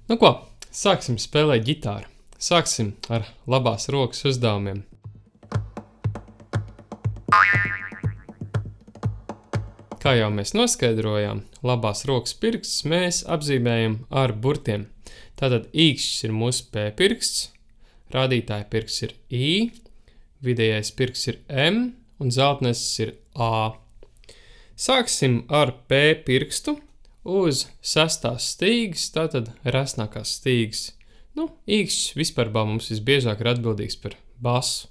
Nu ko, sāksim spēlēt ģitāru. Sāksim ar labās rokas uzdevumiem. Kā jau mēs noskaidrojām, labās rokas pirksts mēs apzīmējam ar burtiem. Tātad īkšķis ir mūsu P pirksts, rādītāja pirksts ir I, vidējais pirksts ir M un zeltnesis ir A. Sāksim ar P pirkstu uz sestās stīgas, tātad resnākās stīgas. Īkšķis vispārbā mums visbiežāk ir atbildīgs par basu.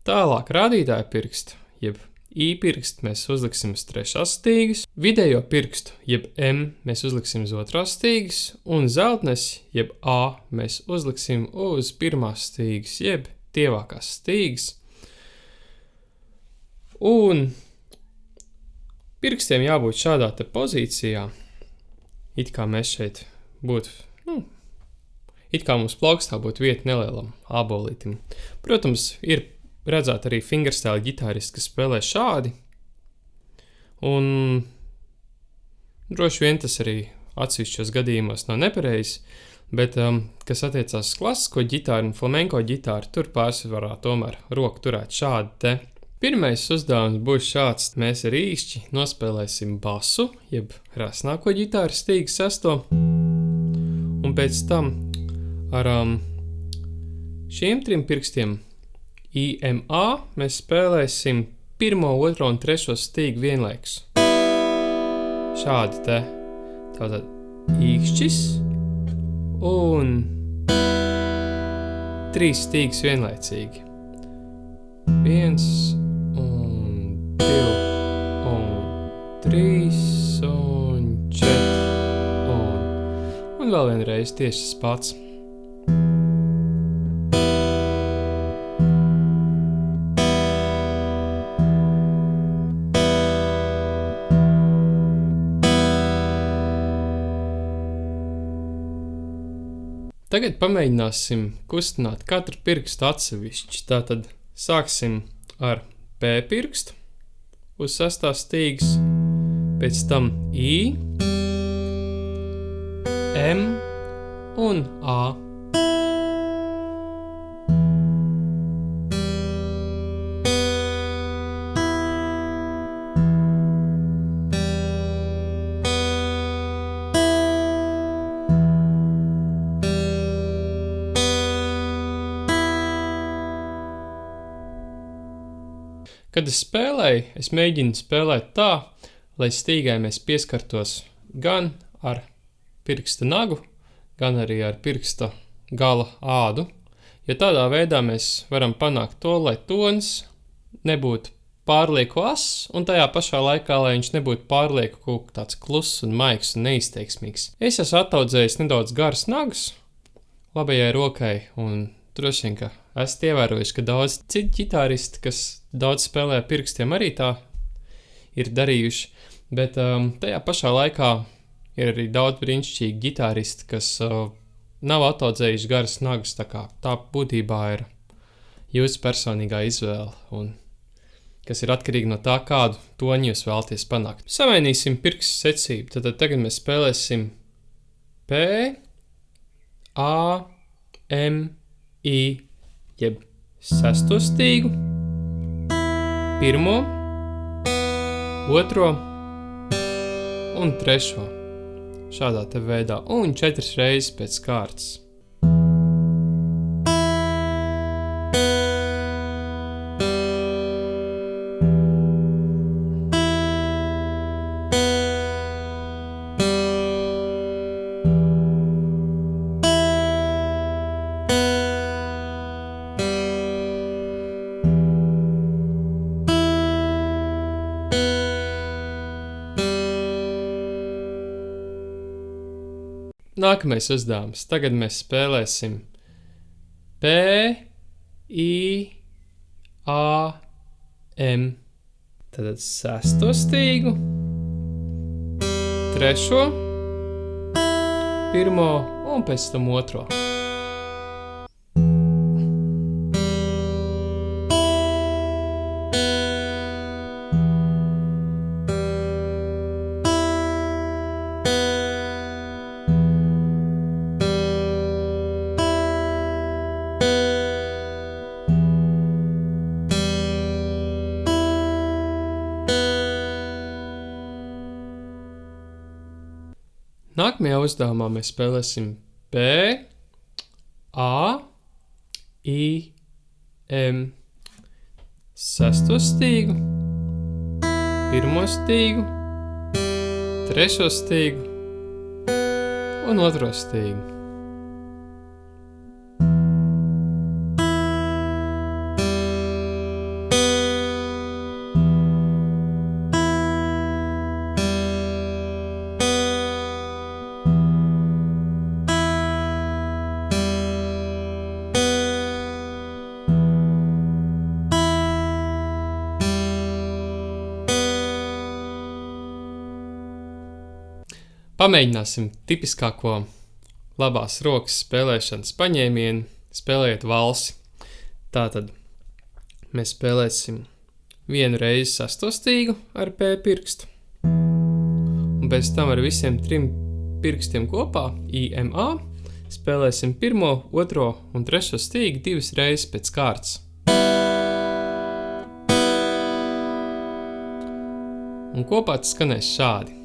Tālāk rādītāja pirkstu, jeb I pirkstu mēs uzliksim uz trešās stīgas, vidējo pirkstu, jeb M, mēs uzliksim uz otrās stīgas, un zeltnesi, jeb A, mēs uzliksim uz pirmās stīgas, jeb tievākās stīgas. Un pirkstiem jābūt šādā te pozīcijā, it kā mēs šeit būtu, it kā mums plaukstā būtu vieta nelielam ābolītim. Protams, ir redzēt arī fingerstyle ģitāristi, kas spēlē šādi, un droši vien tas arī atsevišķos gadījumos nav nepareizi, bet kas attiecās uz klasisko ģitāru un flamenko ģitāru, tur pārsvarā tomēr roku turēt šādi te. Pirmais uzdevums būs šāds. Mēs ar īkšķi nospēlēsim basu, jeb resnāko ģitāru stīgu sesto, un pēc tam ar šiem trim pirkstiem IMA mēs spēlēsim 1., 2. un 3. stīgu vienlaikus. Šādi te. Tātad īkšķis un 3 stīgas vienlaicīgi. 1 un 2 un 3 un 4 un vēl vienreiz tieši tas pats. Tagad pamēģināsim kustināt katru pirkstu atsevišķi. Tātad sāksim ar P pirkstu uz sestās stīgas, pēc tam I, M un A. Kad es spēlēju, es mēģinu spēlēt tā, lai stīgai mēs pieskartos gan ar pirksta nagu, gan arī ar pirksta gala ādu, jo tādā veidā mēs varam panākt to, lai tonis nebūtu pārlieku ass, un tajā pašā laikā, lai viņš nebūtu pārlieku tāds kluss un maigs un neizteiksmīgs. Es esmu ataudzējis nedaudz garas nagus labajai rokai, un droši vien, ka esat ievērojuši, ka daudz citu ģitāristi, kas daudz spēlē pirkstiem, arī tā ir darījuši, bet tajā pašā laikā ir arī daudz brīnišķīgi ģitāristi, kas nav ataudzējuši garas nagus, tā būtībā ir jūsu personīgā izvēle, un kas ir atkarīgi no tā, kādu toņu jūs vēlaties panākt. Samainīsim pirkstu secību, tad tagad mēs spēlēsim P, A, M, I, jeb sesto stīgu, 1., 2. un 3. šādā te veidā, un 4 reizes pēc kārtas. Nākamais uzdevums. Tagad mēs spēlēsim P, I, A, M. Tad sesto stīgu, 3., 1. un pēc tam 2. Nākamajā uzdevumā mēs spēlēsim B, A, I, M, 6. stīgu, 1. stīgu, 3. stīgu un 2. stīgu. Pamēģināsim tipiskāko labās rokas spēlēšanas paņēmienu, spēlējot valsi. Tātad mēs spēlēsim vienu reizi 6. stīgu ar P pirkstu, un pēc tam ar visiem 3 pirkstiem kopā, I, M, A, spēlēsim 1., 2. un 3. stīgu 2 reizes pēc kārtas. Un kopā tas skanēs šādi.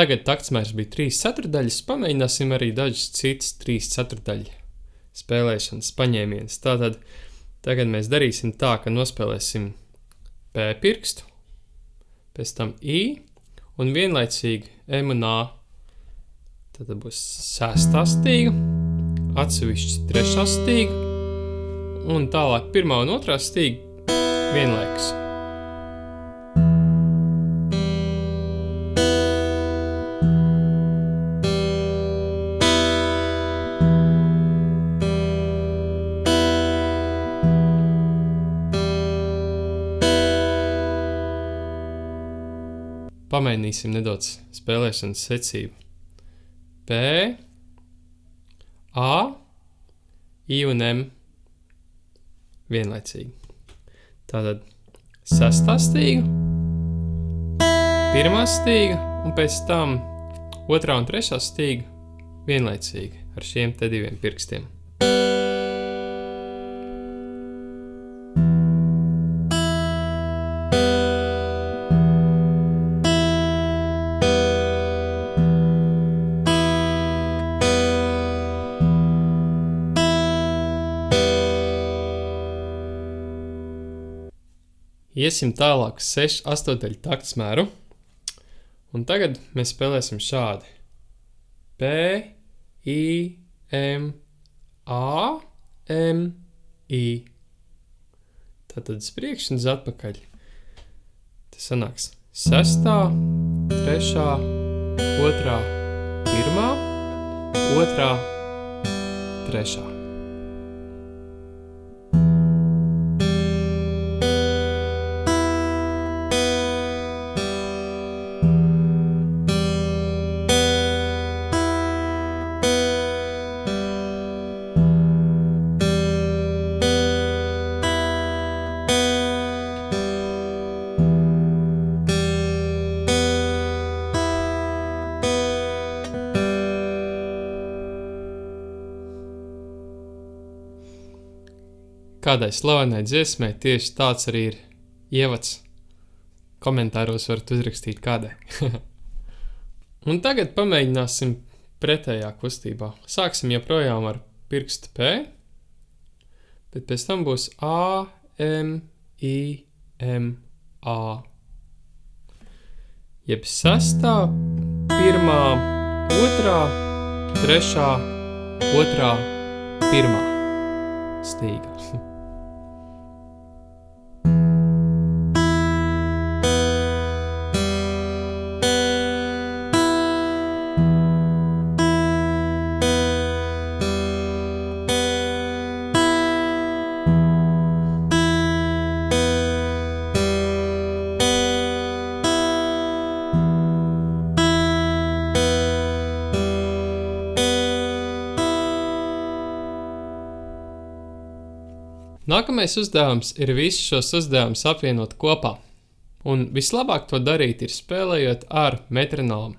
Tagad taktsmērs bija 3/4, pamēģināsim arī dažas citas 3/4 spēlēšanas paņēmienas. Tātad tagad mēs darīsim tā, ka nospēlēsim P pirkstu, pēc tam I un vienlaicīgi M un A. Tātad būs 6. stīga, atsevišķi 3. stīga un tālāk 1. un 2. stīga vienlaikus. Pamēģināsim nedaudz spēlēšanas secību. P, A, I un M vienlaicīgi. Tātad 6. stīga, 1. stīga un pēc tam 2. un 3. stīga vienlaicīgi ar šiem te 2 pirkstiem. Iesim tālāk 6/8 taktsmēru, un tagad mēs spēlēsim šādi. P, I, M, A, M, I. Tātad uz priekšu un uz atpakaļ. Tas sanāks 6., 3., 2., 1., 2., 3. Kādai slavenai dziesmai tieši tāds arī ir ievads. Komentāros varat uzrakstīt kādai. Un tagad pamēģināsim pretējā kustībā. Sāksim joprojām ar pirkstu P, bet pēc tam būs A, M, I, M, A. Jeb 6., 1., 2., 3., 2., 1. stīga. Nākamais uzdevums ir visus šos uzdevumus apvienot kopā. Un vislabāk to darīt ir spēlējot ar metronomu.